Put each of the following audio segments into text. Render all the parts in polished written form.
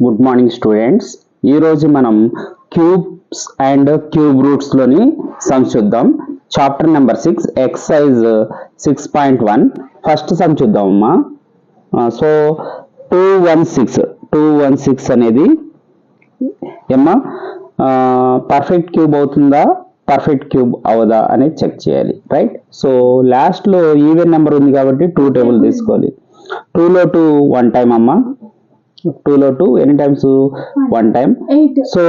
Good morning students. ఈరోజు మనం cubes and cube roots లోని సమ్స్ చూద్దాం. Chapter number 6 exercise 6.1 first some చూద్దాం అమ్మా. సో 216 అనేది ఏమ్మా పర్ఫెక్ట్ క్యూబ్ అవుతుందా పర్ఫెక్ట్ క్యూబ్ అవదా అనేది చెక్ చేయాలి, రైట్? సో లాస్ట్ లో ఈవెన్ నెంబర్ ఉంది కాబట్టి 2 టేబుల్ తీసుకోవాలి. 2 లో 2 1 టైం అమ్మా, 2 లో 2 ఎన్ని టైమ్స్ 1 టైం. సో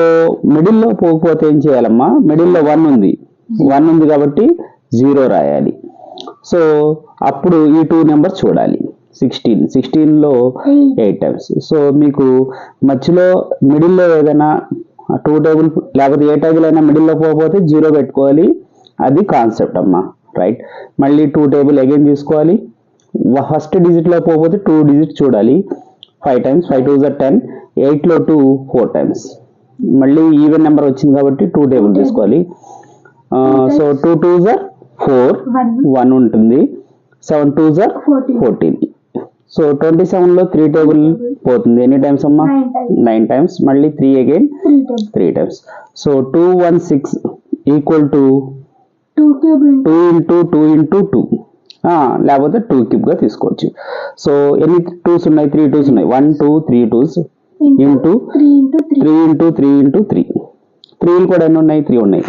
మిడిల్ లో పోకపోతే ఏం చేయాలమ్మా, మిడిల్ లో 1 ఉంది కాబట్టి 0 రాయాలి. సో అప్పుడు ఈ 2 నెంబర్ చూడాలి. 16 లో 8 టైమ్స్. సో మీకు మధ్యలో మిడిల్ లో ఏదైనా 2 టేబుల్ లేకపోతే ఏ టేబుల్ అయినా మిడిల్ లో పోకపోతే 0 పెట్టుకోవాలి. అది కాన్సెప్ట్ అమ్మా, రైట్? మళ్ళీ 2 టేబుల్ అగైన్ తీసుకోవాలి. ఫస్ట్ డిజిట్ లో పోకపోతే 2 డిజిట్ చూడాలి. 5 టైమ్స్, 5 2 10, 8 లో 2 4 టైమ్స్. మళ్ళీ ఈవెన్ నెంబర్ వచ్చింది కాబట్టి 2 టేబుల్ తీసుకోవాలి. సో 2 2 4 1 ఉంటుంది. 7 2 14. సో 27 లో 3 టేబుల్ పోతుంది. ఎన్ని టైమ్స్ అమ్మా? 9 టైమ్స్. మళ్ళీ 3 again 3 times. So 216 equal to 2 into 2 into 2, లేకపోతే 2 క్యూబ్ గా తీసుకోవచ్చు. సో ఎన్ని 2s ఉన్నాయి? 3 2s ఉన్నాయి. 1 2 3 2s ఇంటూ 3 into 3 into 3. 3 కూడా ఎన్ని ఉన్నాయి? 3 ఉన్నాయి.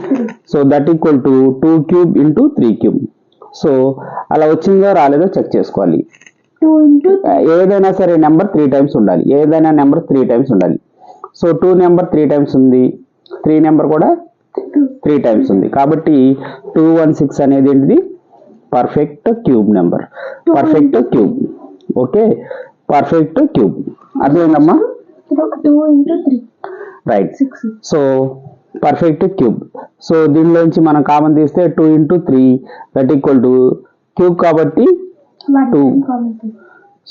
So that equal to 2 cube into 3 క్యూబ్. సో అలా వచ్చిందో రాలేదో చెక్ చేసుకోవాలి. ఏదైనా సరే నెంబర్ 3 టైమ్స్ ఉండాలి. ఏదైనా నెంబర్ 3 టైమ్స్ ఉండాలి. సో 2 నెంబర్ 3 టైమ్స్ ఉంది, 3 నెంబర్ కూడా 3 టైమ్స్ ఉంది. కాబట్టి 216 అనేది ఏంటిది? Perfect cube number, perfect cube. Okay, perfect cube. అర్థమైందమ్మా? 2 into 3, right. 6. So perfect cube. So దీనిలోంచి మనం కామన్ తీస్తే 2 into 3 that equal to cube కాబట్టి 2.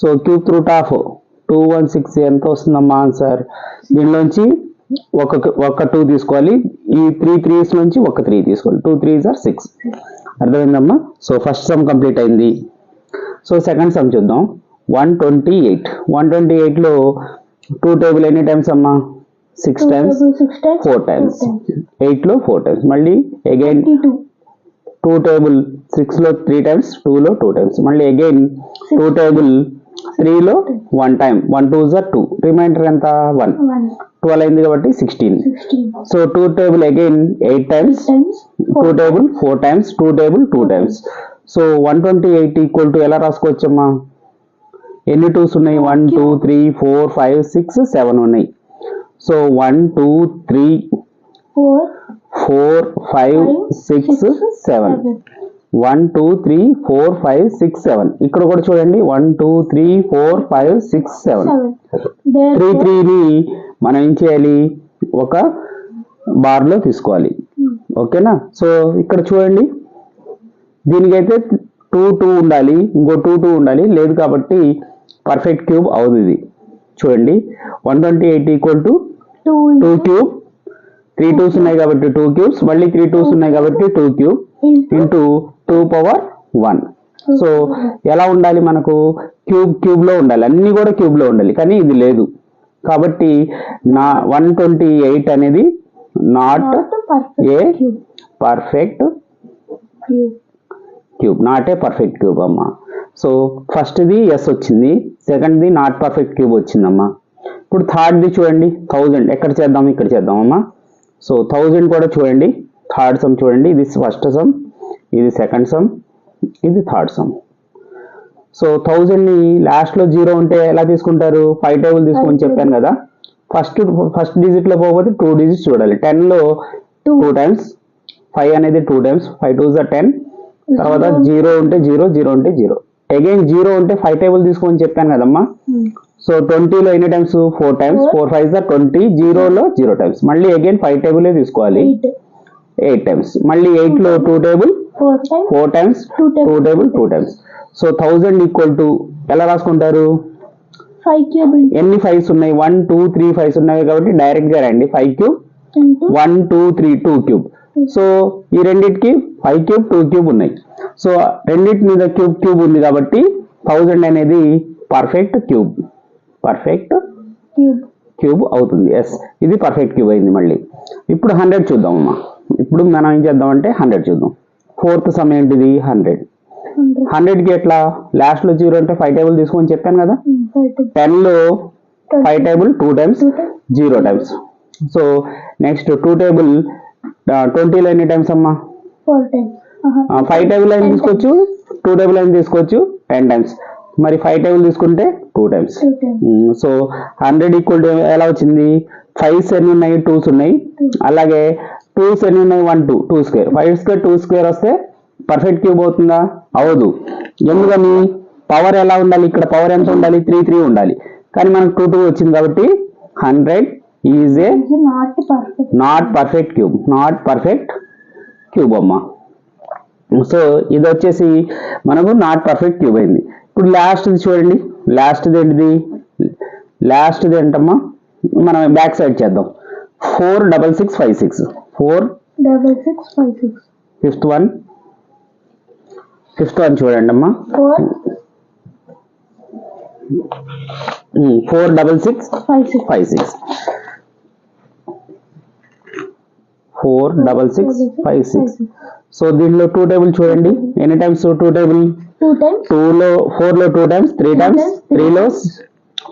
సో క్యూబ్ రూట్ ఆఫ్ 216 ఎంత వస్తుందమ్మా ఆన్సర్? దీనిలోంచి ఒక 2 తీసుకోవాలి. ఈ 3 3s నుంచి ఒక 3 తీసుకోవాలి. 2 3s are 6. అర్థమైందమ్మా? సో ఫస్ట్ సమ్ కంప్లీట్ అయింది. సో సెకండ్ సమ్ చూద్దాం. 128 లో 2 టేబుల్ ఎన్ని టైమ్స్ అమ్మా? 6 టైమ్స్, 4 టైమ్స్. 8 లో 4 టైమ్స్. మళ్ళీ అగైన్ 2 టేబుల్ 6 లో 3 టైమ్స్, 2 లో 2 టైమ్స్. మళ్ళీ అగైన్ 2 టేబుల్ 3 లో 1 టైం. 1 2 2. రిమైండర్ ఎంత? 1. 12 అయింది కాబట్టి 16. So 2 table again 8 times, 2 table 4 times, 2 table 2 times. So 128 equal to ఎలా రాసుకోవచ్చమ్మా? ఎన్ని 2s ఉన్నాయి? 1 2 3 4 5 6 7 ఉన్నాయి. సో 1 2 3 4 5 6 7. 1 2 3 4 5 6 7. ఇక్కడ కూడా చూడండి. 1 2 3 4 5 6 7. 3 3ని మనం ఏం చేయాలి? ఒక బార్ లో తీసుకోవాలి. ఓకేనా? సో ఇక్కడ చూడండి, దీనికైతే 2 2 ఉండాలి, ఇంకో 2 2 ఉండాలి. లేదు కాబట్టి పర్ఫెక్ట్ క్యూబ్ అవుతుంది. చూడండి, 128 ఈక్వల్ టు 2 క్యూబ్. 3 2s ఉన్నాయి కాబట్టి 2 క్యూబ్స్. మళ్ళీ 3 2s ఉన్నాయి కాబట్టి 2 క్యూబ్ ఇంటూ 2 power 1. సో ఎలా ఉండాలి మనకు? క్యూబ్ లో ఉండాలి. అన్ని కూడా క్యూబ్ లో ఉండాలి, కానీ ఇది లేదు కాబట్టి 128 అనేది not a perfect cube, not a perfect cube అమ్మా. సో ఫస్ట్ది ఎస్ వచ్చింది, సెకండ్ది నాట్ పర్ఫెక్ట్ క్యూబ్ వచ్చిందమ్మా. ఇప్పుడు థర్డ్ది చూడండి, 1000. ఎక్కడ చేద్దాం? ఇక్కడ చేద్దామమ్మా. సో 1000 కూడా చూడండి. థర్డ్ సమ్ చూడండి. ఇది ఫస్ట్ సమ్, ఇది సెకండ్ సమ్, ఇది థర్డ్ సమ్. సో 1000ని లాస్ట్ లో 0 ఉంటే ఎలా తీసుకుంటారు? 5 టేబుల్ తీసుకొని చెప్పాను కదా. ఫస్ట్ డిజిట్ లో పోకపోతే 2 డిజిట్స్ చూడాలి. 10 లో 2 టైమ్స్, 5 అనేది 2 టైమ్స్. 5 2s are 10. తర్వాత 0 ఉంటే 0, 0 ఉంటే 0. అగైన్ 0 ఉంటే 5 టేబుల్ తీసుకొని చెప్పాను కదమ్మా. సో 20 లో ఎన్ని టైమ్స్? 4 టైమ్స్. 4 5s are 20. 0 లో 0 టైమ్స్. మళ్ళీ అగైన్ 5 టేబుల్ తీసుకోవాలి. 8 టైమ్స్. మళ్ళీ 8 లో 2 table 4 times, 2 table 2 times. So 1000 equal to ఎలా రాసుకుంటారు? 5 క్యూబ్. ఎన్ని 5s ఉన్నాయి? 1 2 3 5s ఉన్నాయి కాబట్టి డైరెక్ట్ గా రండి. 5 క్యూబ్ 1 2 3 2 క్యూబ్. సో ఈ రెండింటికి 5 క్యూబ్ 2 క్యూబ్ ఉన్నాయి. సో రెండింటి మీద క్యూబ్ ఉంది కాబట్టి 1000 అనేది perfect cube, perfect Cube. Cube అవుతుంది. ఎస్, ఇది పర్ఫెక్ట్ క్యూబ్ అయింది. మళ్ళీ ఇప్పుడు 100 చూద్దాం అమ్మా. ఇప్పుడు మనం ఏం చేద్దామంటే 100 చూద్దాం. ఫోర్త్ సమ్ ఏంటిది? 100. 100కి ఎట్లా? లాస్ట్లో 0 అంటే 5 టేబుల్ తీసుకొని చెప్పాను కదా. 10లో 5 table 2 times 0 times. So next 2 table 20లో ఎన్ని టైమ్స్ అమ్మా? 4 times. 5 టేబుల్ అయినా తీసుకోవచ్చు, 2 టేబుల్ అయినా తీసుకోవచ్చు, 10 టైమ్స్. మరి 5 టేబుల్ తీసుకుంటే 2 times. 2 times. So 100 equal to ఎలా వచ్చింది? 5s ఎన్ని ఉన్నాయి? 2s ఉన్నాయి. అలాగే 2s ఎన్ని ఉన్నాయి? 1 2 2 స్క్వేర్ 5 స్క్వేర్ 2 స్క్వేర్ వస్తే పర్ఫెక్ట్ క్యూబ్ అవుతుందా? అవదు. ఎందుకని? పవర్ ఎలా ఉండాలి? ఇక్కడ పవర్ ఎంత ఉండాలి? 3 3 ఉండాలి. కానీ మనకు 2 2 వచ్చింది కాబట్టి 100 is a It's not perfect. Not perfect cube. Not perfect cube అమ్మా. సో ఇది వచ్చేసి మనకు నాట్ పర్ఫెక్ట్ క్యూబ్ అయింది. ఇప్పుడు లాస్ట్ది చూడండి. లాస్ట్ది ఏంటిది? లాస్ట్ది ఏంటమ్మా? మనం బ్యాక్ సైడ్ చేద్దాం. 4 6 6 5 6 4 6 6 5 6. ఫిఫ్త్ వన్ చూడండి అమ్మా. 4 4 6 6 5 6. 5 6 4 6 6 5 6. సో దీంట్లో 2 టేబుల్ చూడండి. ఎన్ని టైమ్స్ 2 టేబుల్? 2 times. 4లో 2 టైమ్స్, 3 టైమ్స్, 3లో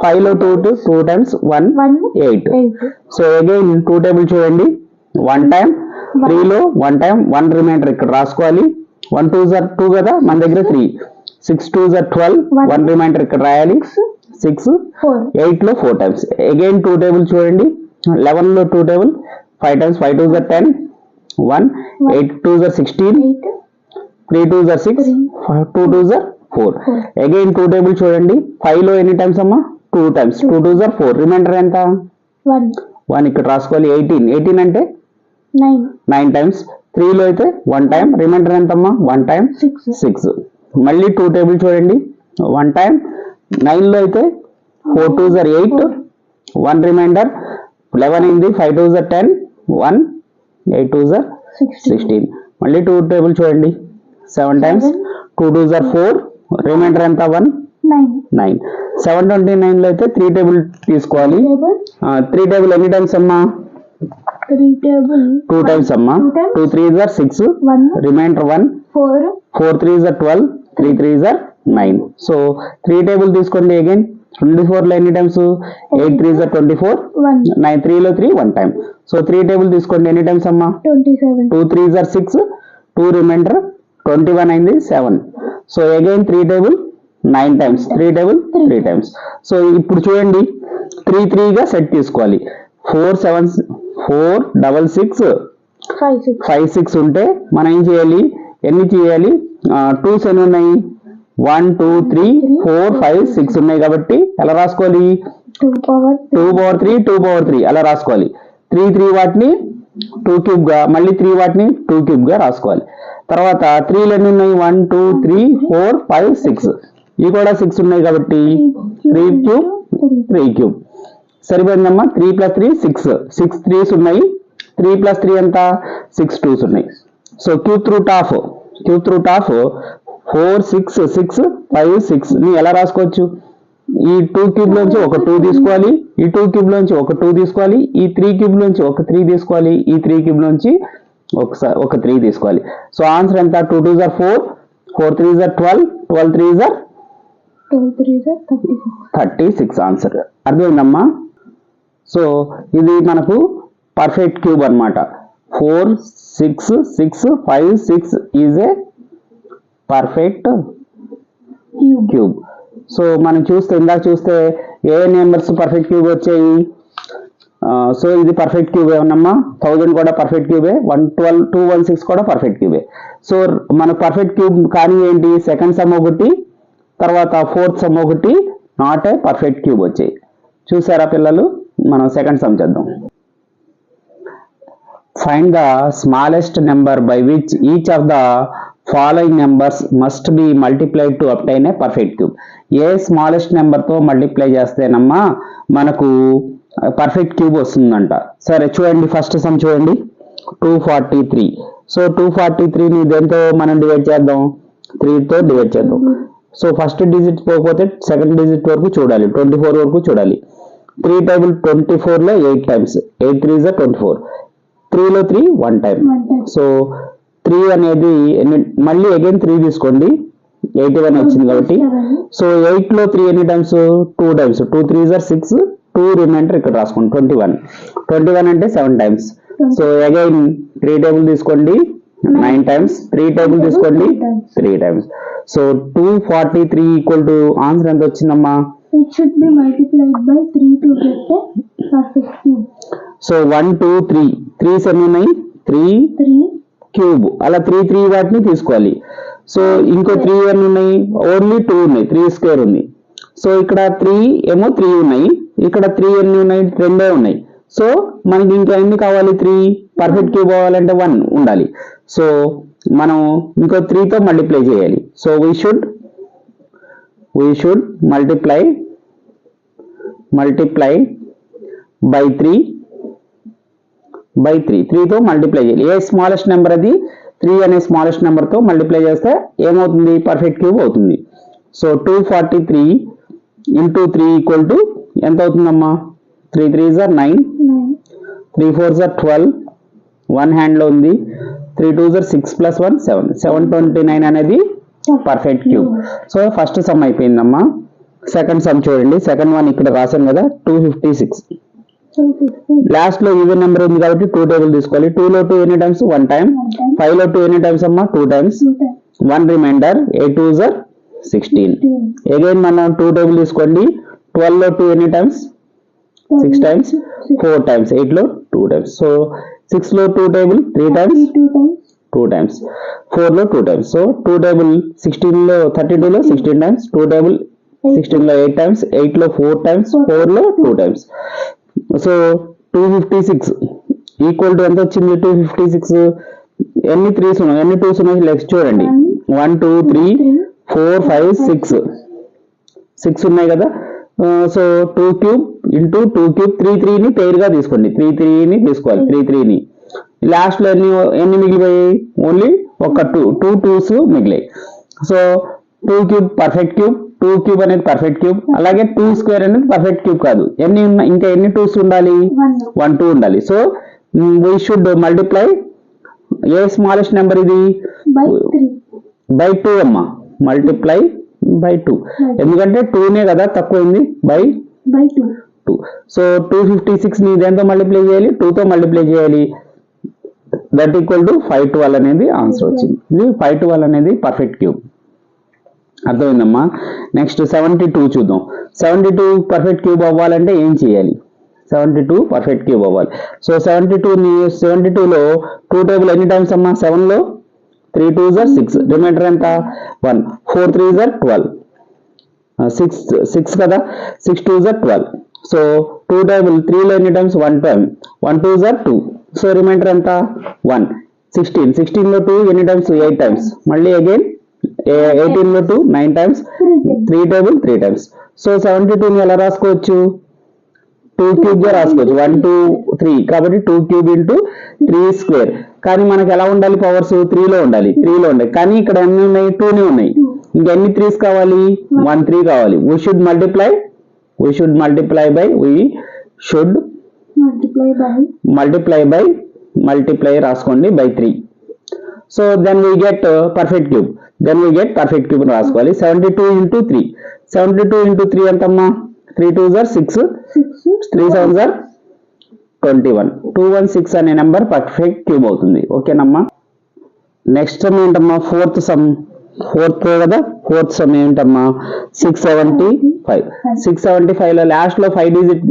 5లో 2 టైమ్స్, 1 1 8. 8. సో అగైన్ 2 టేబుల్ చూడండి. 1 టైం, 3లో 1 టైం, 1 రిమైండర్ ఇక్కడ రాసుకోవాలి. 1 2 2 కదా మన దగ్గర 3. 6 2 12, 1 రిమైండర్ ఇక్కడ రాయాలి. 6 4. 8లో 4 టైమ్స్. అగైన్ 2 టేబుల్ చూడండి. 11లో 2 టేబుల్ 5 టైమ్స్, 5 2 10, 1 8 2 16, 8. 3 2 6, 2 2 4. అగైన్ 2 టేబుల్ చూడండి. 5లో ఎన్ని టైమ్స్ అమ్మా? 2 టైమ్స్, 2 2 4. రిమైండర్ ఎంత? 1. 1 ఇక్కడ రాసుకోవాలి. 18 అంటే 9. 9 టైమ్స్. 3లో అయితే 1 టైం. రిమైండర్ ఎంతమ్మా? 1 టైం 6. 6. మళ్ళీ 2 టేబుల్ చూడండి. 1 టైం. 9లో అయితే 4 2 8, 1 రిమైండర్. 11 అయింది. 5 2 10, 1 8 2 16. మళ్ళీ 2 టేబుల్ చూడండి. 7 టైమ్స్, 2 2 4, రిమైండర్ ఎంత? 1 9. 729లో అయితే 3 టేబుల్ తీసుకోవాలి. Table. 3 టేబుల్ ఎన్ని టైమ్స్ అమ్మా? 3 table. 2 టైమ్స్ అమ్మా. 2 3 6, 1. రిమైండర్ 1, 4. 4 3 12, 3 3 9. సో 3 టేబుల్ తీసుకోండి. అగైన్ 24లో ఎన్ని టైమ్స్? 8 3 24, 1. 9 3లో 3 1 టైం. సో 3 టేబుల్ తీసుకోండి. ఎన్ని టైమ్స్ అమ్మా? 27. 2 3 6, 2 రిమైండర్ 21 అయింది 7. So again 3 table 9 times. 3 table 3 times. So ఇప్పుడు చూడండి 3 3 గా సెట్ తీసుకోవాలి. 4 6 5 6. 5 6 ఉంటే మనం ఏం చేయాలి? ఎన్ని చేయాలి? 2s ఎన్ని ఉన్నాయి? 1 2 3 4 5 6 ఉన్నాయి కాబట్టి ఎలా రాసుకోవాలి? 2 power 2 power 3 2 power 3 అలా రాసుకోవాలి. 3 3 వాటిని 2 క్యూబ్ గా, మళ్ళీ 3 వాటిని 2 క్యూబ్ గా రాసుకోవాలి. తర్వాత 3 ఎన్ని ఉన్నాయి? 1 2 3 4 5 6. ఇవి కూడా 6 ఉన్నాయి కాబట్టి 3 క్యూబ్ 3 క్యూబ్. సరిపోయిందమ్మా. 3 + 3 6. 6 3s ఉన్నాయి. 3 + 3 ఎంత? 6 2s ఉన్నాయి. సో క్యూబ్ రూట్ ఆఫ్ 4 6 6 5 6 ని ఎలా రాసుకోవచ్చు? ఈ 2 క్యూబ్ లోంచి ఒక 2 తీసుకోవాలి. ఈ 2 క్యూబ్ లోంచి ఒక 2 తీసుకోవాలి. ఈ 3 క్యూబ్ లోంచి ఒక 3 తీసుకోవాలి. ఈ 3 క్యూబ్ లోంచి ఒక 3 తీసుకోవాలి. సో ఆన్సర్ ఎంత? 2 2 4, 4 3 12, 12 3 36 ఆన్సర్. అర్థమైందమ్మా? సో ఇది మనకు పర్ఫెక్ట్ క్యూబ్ అన్నమాట. 4 6 6 5 6 is a perfect cube. So మనం ఇందాక చూస్తే ఏ నెంబర్స్ పర్ఫెక్ట్ క్యూబ్ వచ్చాయి? సో ఇది పర్ఫెక్ట్ క్యూబ్ ఏమన్నమ్మా? 1000 కూడా పర్ఫెక్ట్ క్యూబే, 112 216 కూడా పర్ఫెక్ట్ క్యూబే. సో మన పర్ఫెక్ట్ క్యూబ్ కానీ ఏంటి? సెకండ్ సమ్ ఒకటి, తర్వాత ఫోర్త్ సమ్ ఒకటి నాట్ ఏ పర్ఫెక్ట్ క్యూబ్ వచ్చాయి. చూసారా పిల్లలు? మనం సెకండ్ సమ్ చేద్దాం. Find the smallest number by which each of the following numbers must be multiplied to obtain a perfect cube. A smallest నెంబర్తో multiply చేస్తేనమ్మా మనకు పర్ఫెక్ట్ క్యూబ్ వస్తుందంట. సరే చూడండి, ఫస్ట్ సమ్ చూడండి. 243. సో 243ని దేంతో మనం డివైడ్ చేద్దాం? 3తో డివైడ్ చేద్దాం. సో ఫస్ట్ డిజిట్ పోకపోతే సెకండ్ డిజిట్ వరకు చూడాలి, 24 వరకు చూడాలి. 3 టేబుల్ 24లో 8 టైమ్స్ 8 3 is 24 3లో 3 1 టైం 1 time. సో 3 అనేది మళ్ళీ అగైన్ 3 తీసుకోండి 81 వచ్చింది కాబట్టి 7. సో 8 లో 3 ఎన్ని టైమ్స్ 2 టైమ్స్ 2 3 is 6 2 రిమైండర్ ఇక్కడ రాసుకోండి 21 అంటే 7 టైమ్స్ సో అగైన్ 3 టేబుల్ తీసుకోండి 9 టైమ్స్ 3 టేబుల్ తీసుకోండి 3 times so 243 equal to answer ఎంత వచ్చిందమ్మా It should be multiplied by 3 to get a perfect cube. So 1 2 3 3 ఎన్ని ఉన్నాయి 3 3 క్యూబ్ అలా 3 వాటిని తీసుకోవాలి సో ఇంకో 3 ఎన్ని ఉన్నాయి ఓన్లీ 2 ఉన్నాయి 3 స్క్వేర్ ఉంది సో ఇక్కడ 3 ఏమో 3 ఉన్నాయి ఇక్కడ 3 ఎన్ని ఉన్నాయి 2 ఉన్నాయి సో మనకి ఇంకా ఎన్ని కావాలి 3 పర్ఫెక్ట్ క్యూబ్ అవ్వాలంటే 1 ఉండాలి సో మనం ఇంకో 3 తో మల్టిప్లై చేయాలి so we should multiply by 3 3 తో మల్టిప్లై చేయాలి ఏ స్మాలెస్ట్ నెంబర్ అది 3 అనే స్మాలెస్ట్ నెంబర్ తో మల్టిప్లై చేస్తే ఏమవుతుంది పర్ఫెక్ట్ క్యూబ్ అవుతుంది సో 243 ఇంటూ 3 ఈక్వల్ టు ఎంత అవుతుందమ్మా 3 3 is 9 3 4 is 12 1 హ్యాండ్ లో ఉంది 3 2 is 6 plus 1 7 729 అనేది perfect cube so first sum అయిపోయిందమ్మా సెకండ్ సమ్ చూడండి సెకండ్ వన్ ఇక్కడ రాశాను కదా 256 లాస్ట్ లో ఈవెన్ నెంబర్ ఉంది కాబట్టి 2 టేబుల్ తీసుకోవాలి 2 లో 2 ఎన్ని టైమ్స్ 1 టైం 5 లో 2 ఎన్ని టైమ్స్ అమ్మా 2 టైమ్స్ 1 రిమైండర్ 8 2 is 16 అగైన్ మనం 2 టేబుల్ తీసుకోండి 12 లో 2 ఎన్ని టైమ్స్ 6 టైమ్స్ 4 టైమ్స్ 8 లో 2 టైమ్స్ సో 6 లో 2 టేబుల్ 3 టైమ్స్ 2 టైమ్స్ 4 లో 2 టైమ్స్ సో 2 టేబుల్ 16 లో 32 లో 16 టైమ్స్ 2 టేబుల్ 16 లో 8 టైమ్స్ 8 లో 4 టైమ్స్ 4 లో 2 టైమ్స్ సో 256 ఈక్వల్ టు ఎంత వచ్చింది 256 ఎన్ని 3s ఉన్నాయి ఎన్ని 2s ఉన్నాయి లెక్స్ చూడండి 1 2 3 4 5 6 ఉన్నాయి కదా సో 2 క్యూబ్ ఇంటూ 2 క్యూబ్ 3 ని పేర్ గా తీసుకోండి 3 ని తీసుకోవాలి 3 ని లాస్ట్ లో ఎన్ని మిగిలిపోయాయి ఓన్లీ ఒక 2 2s మిగిలాయి so 2 cube perfect cube 2 cube అనేది పర్ఫెక్ట్ క్యూబ్ అలాగే 2 స్క్వేర్ అనేది పర్ఫెక్ట్ క్యూబ్ కాదు ఇంకా ఎన్ని 2s ఉండాలి 1 2 ఉండాలి so we should multiply A smallest number ఇది బై 2 అమ్మా మల్టిప్లై బై 2 ఎందుకంటే 2 నే కదా తక్కువైంది బై 2 సో 256 ని దేంతో మల్టిప్లై చేయాలి 2 తో మల్టిప్లై చేయాలి దట్ ఈక్వల్ టు 512 అనేది ఆన్సర్ వచ్చింది ఇది 512 అనేది పర్ఫెక్ట్ క్యూబ్ అర్థమైందమ్మా నెక్స్ట్ 72 చూద్దాం 72 పర్ఫెక్ట్ క్యూబ్ అవ్వాలంటే ఏం చేయాలి 72 పర్ఫెక్ట్ క్యూబ్ అవ్వాలి సో 72 లో 2 టేబుల్ ఎన్ని టైమ్స్ అమ్మా 7 లో 3 2 is 6 రిమైండర్ ఎంత 1 4 3 is 12 6 కదా 6 2 is 12 సో 2 టేబుల్ 3 లో ఎన్ని times 1 time 1 2 is 2 so remainder ఎంత 1 16 లో 2 ఎన్ని టైమ్స్ 8 టైమ్స్ మళ్ళీ అగైన్ 18 లో 2 9 టైమ్స్ 3 టేబుల్ 3 టైమ్స్ సో 72 ని ఎలా రాసుకోవచ్చు 2 క్యూబ్ గా రాసుకోవచ్చు 1 2 3 కాబట్టి 2 క్యూబ్ ఇంటూ 3 స్క్వేర్ కానీ మనకి ఎలా ఉండాలి పవర్స్ 3 లో ఉండాలి కానీ ఇక్కడ ఎన్ని ఉన్నాయి 2 నే ఉన్నాయి ఇంకా ఎన్ని 3s కావాలి 1 3 కావాలి వీ షుడ్ మల్టిప్లై రాసుకోండి by 3 so then we get perfect cube రాసుకోవాలి 72 ఇంటూ 3 ఎంతమ్మా 3 2 is 6 3 7 is 21 216 అనే నెంబర్ పర్ఫెక్ట్ క్యూబ్ అవుతుంది ఓకేనమ్మా నెక్స్ట్ సమ్ ఏంటమ్మా ఫోర్త్ సమ్ ఏంటమ్మా 675 లో లాస్ట్ లో 5 డిజిట్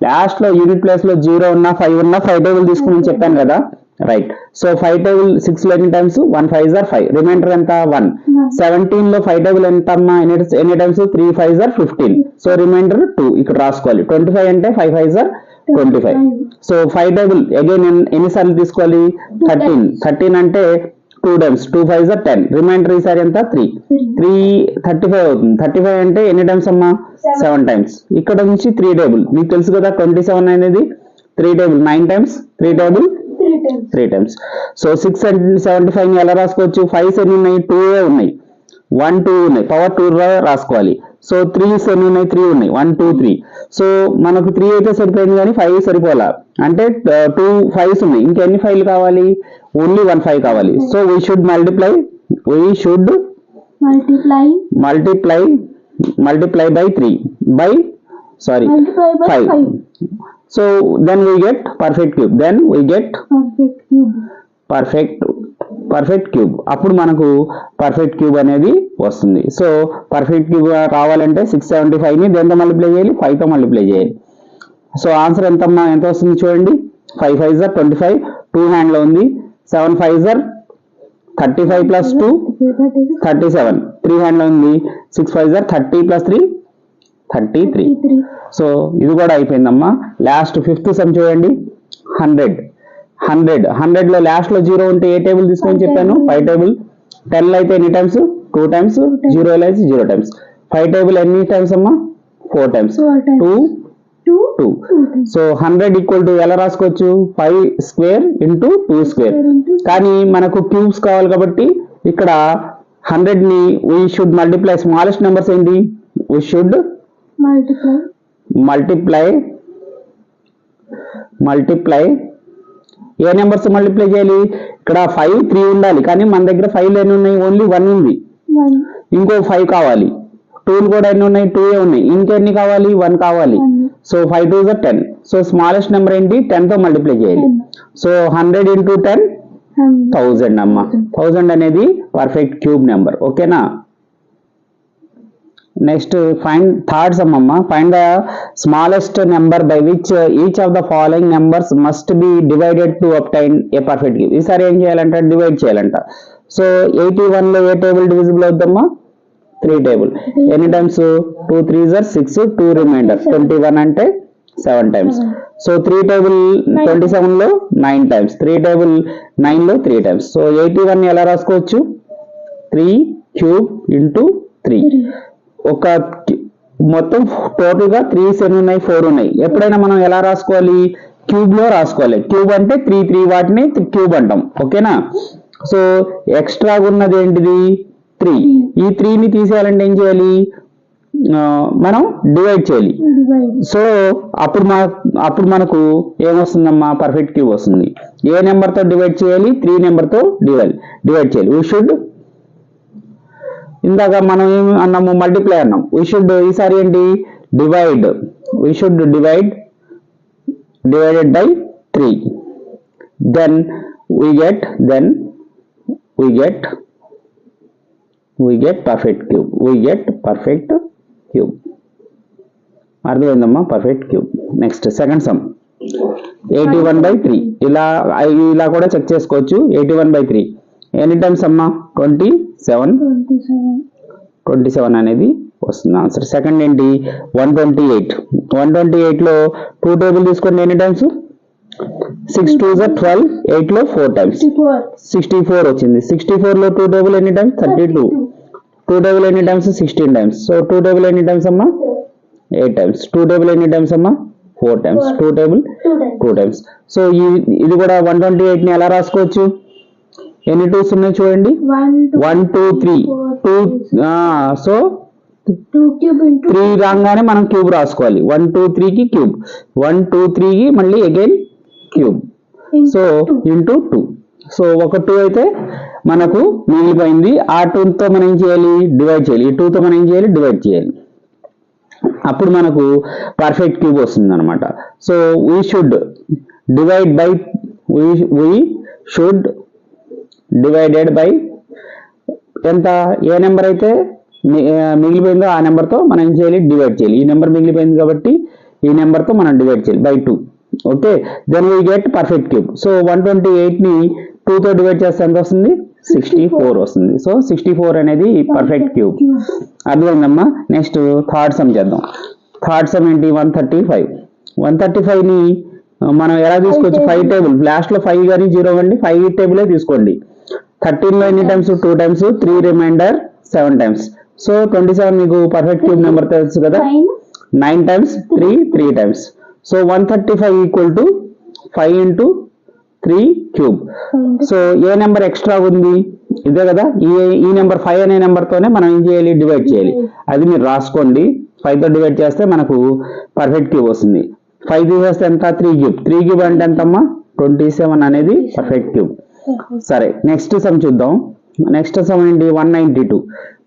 లాస్ట్ లో యూనిట్ ప్లేస్ లో 0 ఉన్నా 5 ఉన్నా 5 టేబుల్ తీసుకుని చెప్పాను కదా రైట్ సో 5 టేబుల్ 6 లో ఎన్ని టైమ్స్ 1 5 is 5 రిమైండర్ ఎంత 1 17 లో 5 టేబుల్ ఎంత అమ్మా ఎన్ని టైమ్స్ 3 5 is 15 సో రిమైండర్ 2 ఇక్కడ రాసుకోవాలి 25 అంటే 5 5 is 25 సో 5 టేబుల్ అగైన్ ఎన్నిసార్లు తీసుకోవాలి 13 అంటే 2 టైమ్స్ 2 5 is 10 రిమైండర్ ఈసారి ఎంత 3 35 అవుతుంది 35 అంటే ఎన్ని టైమ్స్ అమ్మా 7 టైమ్స్ ఇక్కడ నుంచి 3 టేబుల్ మీకు తెలుసు కదా 27 అనేది 3 table 9 times 3 table 3 times so 675 ని ఎలా రాసుకోవచ్చు 5 ఎన్ని ఉన్నాయి 2 ఉన్నాయి 1 2 ఉన్నాయి పవర్ 2 రాసుకోవాలి సో 3's ఎన్ని ఉన్నాయి, 3 ఉన్నాయి, 1 2 3. సో మనకు 3 అయితే సరిపోయింది కానీ 5 సరిపోలా, అంటే 2 5's ఉన్నాయి, ఇంకెన్ని 5 కావాలి, ఓన్లీ 1 5 కావాలి. So we should multiply by 3 by multiply by 5. So then we get perfect cube. Perfect cube. అప్పుడు మనకు పర్ఫెక్ట్ క్యూబ్ అనేది వస్తుంది. సో పర్ఫెక్ట్ క్యూబ్ రావాలంటే 675 ని దేంతో మల్టిప్లై చేయాలి, 5 తో మల్టిప్లై చేయాలి. సో ఆన్సర్ ఎంత వస్తుంది చూడండి, 5 5s are 25, 2 హ్యాండ్ లో ఉంది, 7 5s are 35 plus 2 37, 3 హ్యాండ్ లో ఉంది, 6 5s are 30 plus 3 33. సో ఇది కూడా అయిపోయిందమ్మా. లాస్ట్ 5th సమ్ చూడండి, 100 లో లాస్ట్ లో 0 ఉంటే ఏ టేబుల్ తీసుకొని చెప్పాను, 5 టేబుల్. 10 లో అయితే ఎన్ని టైమ్స్, 2 టైమ్స్, 0 లో అయితే 0 టైమ్స్. 5 టేబుల్ ఎన్ని టైమ్స్ అమ్మా, 4 టైమ్స్, 2. సో 100 ఈక్వల్ టు ఎలా రాసుకోవచ్చు, 5 స్క్వేర్ ఇంటూ 2 స్క్వేర్. కానీ మనకు క్యూబ్స్ కావాలి కాబట్టి ఇక్కడ 100 ని we should multiply, smallest numbers ఏంటి, వీ షుడ్ మల్టిప్లై ఏ నెంబర్స్ మల్టిప్లై చేయాలి, ఇక్కడ 5 3 ఉండాలి, కానీ మన దగ్గర 5 ఎన్ని ఉన్నాయి, ఓన్లీ 1 ఉంది, ఇంకో 5 కావాలి. 2 కూడా ఎన్ని ఉన్నాయి, 2 ఉన్నాయి, ఇంకెన్ని కావాలి, 1 కావాలి. So 5 2s are 10. So smallest number ఏంటి, 10 తో మల్టిప్లై చేయాలి. సో 100 into 10 1000 అమ్మ. 1000 అనేది పర్ఫెక్ట్ క్యూబ్ నెంబర్. ఓకేనా. నెక్స్ట్ ఫైండ్ థర్డ్ సమ్ అమ్మ. Find the smallest number by which each of the following numbers must be divided to obtain a perfect cube. ఈసారి ఏం చేయాలంట, డివైడ్ చేయాలంట. సో 81 లో ఏ టేబుల్ డివిజిబుల్ అవుద్దమ్మా, 3 టేబుల్. ఎన్ని times, 2 3s are 6, 2 reminder, 21 అంటే 7 times. So 3 table 27 లో 9 times, 3 table 9 లో 3 times. So 81 ఎలా రాసుకోవచ్చు, 3 క్యూబ్ ఇంటూ 3. ఒక మొత్తం టోటల్ గా 3's ఎన్ని ఉన్నాయి, 4 ఉన్నాయి. ఎప్పుడైనా మనం ఎలా రాసుకోవాలి, క్యూబ్ లో రాసుకోవాలి. క్యూబ్ అంటే 3 వాటిని క్యూబ్ అంటాం. ఓకేనా. సో ఎక్స్ట్రా ఉన్నది ఏంటిది, 3. ఈ 3 ని తీసేయాలంటే ఏం చేయాలి, మనం డివైడ్ చేయాలి. సో అప్పుడు మనకు ఏమొస్తుందమ్మా, పర్ఫెక్ట్ క్యూబ్ వస్తుంది. ఏ నెంబర్ తో డివైడ్ చేయాలి, 3 నెంబర్ తో డివైడ్ చేయాలి. వీ షుడ్, ఇందాక మనం ఏం అన్నాము, మల్టిప్లై అన్నాం. వీ షుడ్ ఈసారి ఏంటి, divide. We should divided by 3. Then we get perfect cube. అర్థమైందమ్మా, perfect cube. Next second sum, 81/3. ఇలా కూడా చెక్ చేసుకోవచ్చు. 81/3 ఎన్ని టైమ్స్ అమ్మా, 27 అనేది వస్తుంది ఆన్సర్. సెకండ్ ఏంటి, 128 లో 2 టేబుల్ తీసుకోండి, ఎన్ని టైమ్స్, 6 2s are 12, 8 లో 4 టైమ్స్, 64 వచ్చింది. 64 లో 2 టేబుల్ ఎన్ని టైమ్స్, 32. 2 టేబుల్ ఎన్ని టైమ్స్, 16 టైమ్స్. సో 2 టేబుల్ ఎన్ని టైమ్స్ అమ్మా, 8 టైమ్స్. 2 టేబుల్ ఎన్ని టైమ్స్ అమ్మా, 4 టైమ్స్. 2 table 2 times. సో ఇది కూడా 128 ని ఎలా రాసుకోవచ్చు, ఎన్ని 2's ఉన్నాయి చూడండి, 1 2 3. సో 3 రాగానే మనం క్యూబ్ రాసుకోవాలి. 1 2 3 కి క్యూబ్, 1 2 3 కి మళ్ళీ again cube. So into 2. So ఒక 2 అయితే మనకు మిగిలిపోయింది. ఆ 2 తో మనం ఏం చేయాలి, డివైడ్ చేయాలి. ఈ 2 తో మనం ఏం చేయాలి, డివైడ్ చేయాలి. అప్పుడు మనకు పర్ఫెక్ట్ క్యూబ్ వస్తుంది అనమాట. So we should divided by ఎంత, ఏ నెంబర్ అయితే మిగిలిపోయిందో ఆ నెంబర్ తో మనం ఏం చేయాలి, డివైడ్ చేయాలి. ఈ నెంబర్ మిగిలిపోయింది కాబట్టి ఈ నెంబర్ తో మనం డివైడ్ చేయాలి by 2. Okay, then we get perfect cube. So 128 ని 2 తో డివైడ్ చేస్తే ఎంత వస్తుంది, 64 వస్తుంది. సో 64 అనేది పర్ఫెక్ట్ క్యూబ్. అర్థమైందమ్మా. నెక్స్ట్ థర్డ్ సమ్ చేద్దాం. థర్డ్ సమ్ ఏంటి, 135 ని మనం ఎలా తీసుకోవచ్చు, 5 టేబుల్. లాస్ట్ లో 5 కానీ 0 కానీ 5 టేబులే తీసుకోండి. 13 లో ఎన్ని times, 2 times, 3 remainder 7 times. So 27 మీకు పర్ఫెక్ట్ క్యూబ్ నెంబర్ తెలుసు కదా, 9 times, 3 times. So 135 equal to 5 into 3 క్యూబ్. సో ఏ నెంబర్ ఎక్స్ట్రా ఉంది, ఇదే కదా, ఈ నెంబర్ 5 అనే నెంబర్తోనే మనం ఏం చేయాలి, డివైడ్ చేయాలి. అది మీరు రాసుకోండి. 5 తో డివైడ్ చేస్తే మనకు పర్ఫెక్ట్ క్యూబ్ వస్తుంది. 5 తీసేస్తే ఎంత, 3 క్యూబ్. 3 క్యూబ్ అంటే ఎంతమ్మా, 27 అనేది పర్ఫెక్ట్ క్యూబ్. సరే, నెక్స్ట్ సమ్ చూద్దాం. నెక్స్ట్ సమ్ ఏంటి, 192.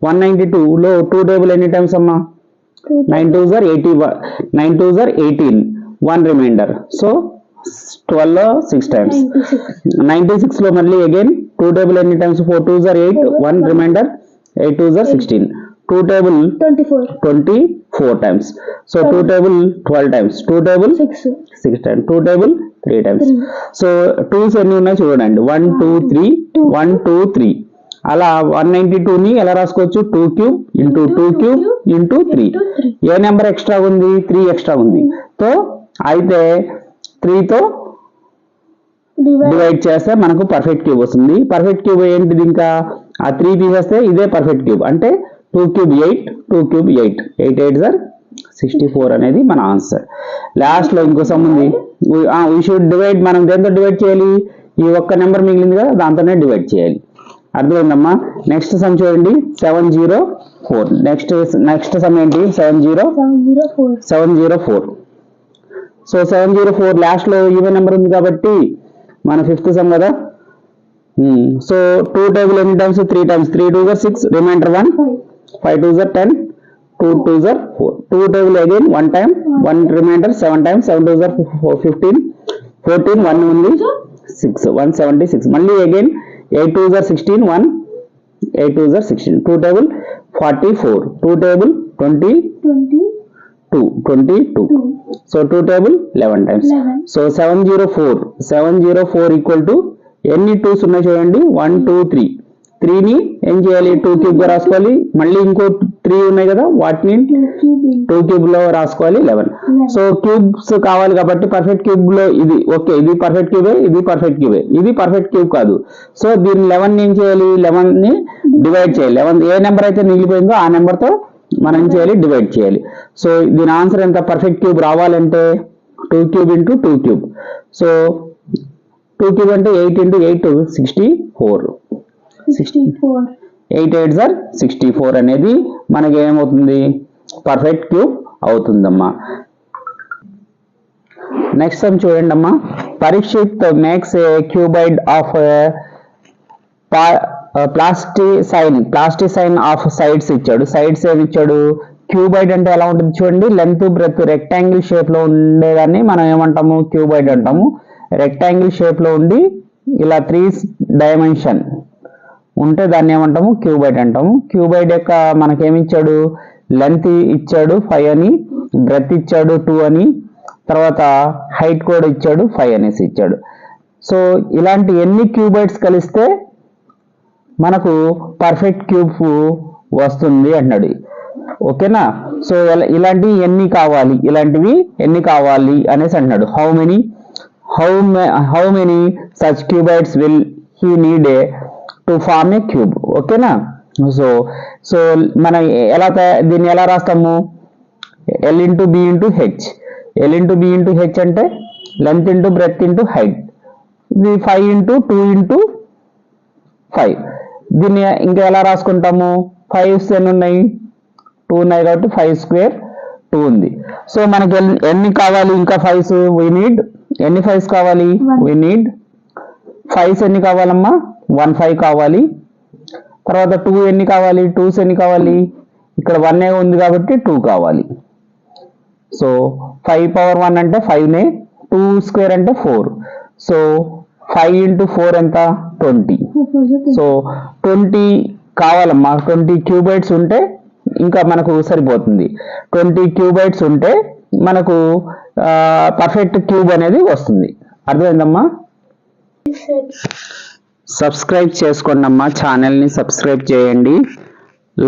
192 లో 2 టేబుల్ ఎన్ని టైమ్స్ అమ్మా, 9 2s are 81, 9 2s are 18, 1 remainder. So 12 6 times. 96 లో మళ్ళీ అగైన్ 2 టేబుల్ ఎన్ని times, 4 2s are 8, 1 remainder, 8 2s are 16. 2 table 24 times. So 2 table 12 times. 2 table 6 times. 2 table 3 times. So 2s ఎన్ని ఉన్నాయి చూడండి, 1 2 3, 1 2 3. అలా 192 ని ఎలా రాసుకోవచ్చు, 2 క్యూబ్ ఇంటూ 2 క్యూబ్ ఇంటూ 3. ఏ నెంబర్ ఎక్స్ట్రా ఉంది, 3 ఎక్స్ట్రా ఉంది. సో అయితే 3 తో డివైడ్ చేస్తే మనకు పర్ఫెక్ట్ క్యూబ్ వస్తుంది. పర్ఫెక్ట్ క్యూబ్ ఏంటిది, ఇంకా ఆ 3 తీసేస్తే ఇదే పర్ఫెక్ట్ క్యూబ్. అంటే 2 క్యూబ్ 8, 2 క్యూబ్ 8, 8 8s are 64 అనేది మన ఆన్సర్. లాస్ట్ లో ఇంకో సమ్ ఉంది. వీ షుడ్ డివైడ్, మనం దేంతో డివైడ్ చేయాలి, ఈ ఒక్క నెంబర్ మిగిలింది కదా దాంతోనే డివైడ్ చేయాలి. అర్థమైందమ్మా. నెక్స్ట్ సమ్ చూడండి, 704. నెక్స్ట్ సమ్ ఏంటి, 704. సో 704 లాస్ట్ లో ఈవెన్ నెంబర్ ఉంది కాబట్టి మన 5th సమ్ కదా. సో 2 టేబుల్ ఎన్ని times, 3 times. 3 2s are 6, remainder 1, 5 2s are 10, 2 2s are 4. 2 table again 1 time, 1 remainder 7 times. 7 2s are 15, 14, 1 ఉంది 6, 176. మళ్ళీ again 8 2s are 16, 1, 8 2s are 16. 2 table 44, 2 table 22. So 2 table 11 times. So 704 equal to ఎన్ని 2s ఉన్నాయి చూడండి, 1 2 3. 3ని ఏం చేయాలి, 2 cube గా రాసుకోవాలి. మళ్ళీ ఇంకో 3 ఉన్నాయి కదా, వాటిని 2 క్యూబ్ లో రాసుకోవాలి, 11. సో క్యూబ్స్ కావాలి కాబట్టి పర్ఫెక్ట్ క్యూబ్ లో ఇది ఓకే, ఇది పర్ఫెక్ట్ క్యూబే, ఇది పర్ఫెక్ట్ క్యూబే, ఇది పర్ఫెక్ట్ క్యూబ్ కాదు. సో దీన్ని 11 ఏం చేయాలి, 11 ని డివైడ్ చేయాలి. 11 ఏ నెంబర్ అయితే మిగిలిపోయిందో ఆ నెంబర్ తో మనం ఏం చేయాలి, డివైడ్ చేయాలి. సో దీని ఆన్సర్ ఎంత, పర్ఫెక్ట్ క్యూబ్ రావాలంటే 2 cube into 2 cube. So 2 cube అంటే 8 ఇంటూ 8 64. 8 8s are 64 అనేది మనకి ఏమవుతుంది, పర్ఫెక్ట్ క్యూబ్ అవుతుందమ్మా. నెక్స్ట్ సమ్ చూడండి అమ్మా. Parikshit makes a cuboid of plasticine of sides ఇచ్చాడు. సైడ్స్ ఏమి ఇచ్చాడు, క్యూబాయిడ్ అంటే ఎలా ఉంటుంది చూడండి, లెంత్ బ్రెత్ రెక్టాంగిల్ షేప్ లో ఉండేదాన్ని మనం ఏమంటాము, క్యూబాయిడ్ అంటాము. రెక్టాంగిల్ షేప్ లో ఉండి ఇలా 3 డైమెన్షన్ ఉంటే దాన్ని ఏమంటాము, క్యూబాయిడ్ అంటాము. క్యూబాయిడ్ యొక్క మనకేమి ఇచ్చాడు, లెంత్ ఇచ్చాడు 5 అని, బ్రెత్ ఇచ్చాడు 2 అని, తర్వాత హైట్ కూడా ఇచ్చాడు 5 అనేసి ఇచ్చాడు. సో ఇలాంటి ఎన్ని క్యూబాయిడ్స్ కలిస్తే మనకు పర్ఫెక్ట్ క్యూబ్ వస్తుంది అన్నాడు. ఓకేనా. సో ఇలాంటివి ఎన్ని కావాలి, ఇలాంటివి ఎన్ని కావాలి అనేసి అంటున్నాడు. How many such cuboids will he need to form a cube. ఓకేనా. సో మనం దీన్ని ఎలా రాస్తాము, L into B into H. L into B into H అంటే length into breadth into height. ఇది 5 ఇంటూ 2 ఇంటూ 5. దీన్ని ఇంకా ఎలా రాసుకుంటాము, 5s ఎన్ని ఉన్నాయి, 2 ఉన్నాయి కాబట్టి 5 స్క్వేర్ 2 ఉంది. సో మనకి ఎన్ని కావాలి, ఇంకా 5s we need, ఎన్ని 5s కావాలి, we need 5s ఎన్ని కావాలమ్మా, 1 5 కావాలి. తర్వాత 2 ఎన్ని కావాలి, 2s ఎన్ని కావాలి, ఇక్కడ 1 ఉంది కాబట్టి 2 కావాలి. సో 5 పవర్ 1 అంటే 5నే, 2 స్క్వేర్ అంటే 4. సో 5 ఇంటూ 4 ఎంత, 20. సో 20 కావాలమ్మా. 20 క్యూబైట్స్ ఉంటే ఇంకా మనకు సరిపోతుంది. 20 క్యూబైట్స్ ఉంటే మనకు పర్ఫెక్ట్ క్యూబ్ అనేది వస్తుంది. అర్థమైందమ్మా. సబ్స్క్రైబ్ చేసుకోండి అమ్మా, ఛానల్ని సబ్స్క్రైబ్ చేయండి,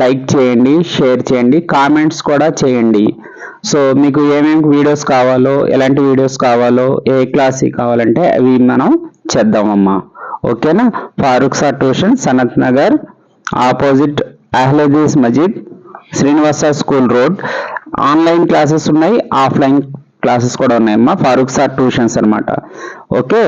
లైక్ చేయండి, షేర్ చేయండి, కామెంట్స్ కూడా చేయండి. సో మీకు ఏమేమి వీడియోస్ కావాలో, ఎలాంటి వీడియోస్ కావాలో, ఏ క్లాస్ కావాలంటే అవి మనం చేద్దామమ్మా. ఓకేనా. Farooq sir tuition, Sanath Nagar opposite Ahle Hadees Masjid, Srinivasa school road. Online classes ఉన్నాయి, ఆఫ్లైన్ క్లాసెస్ కూడా ఉన్నాయమ్మా. ఫారూక్ సార్ ట్యూషన్స్ అన్నమాట. ఓకే.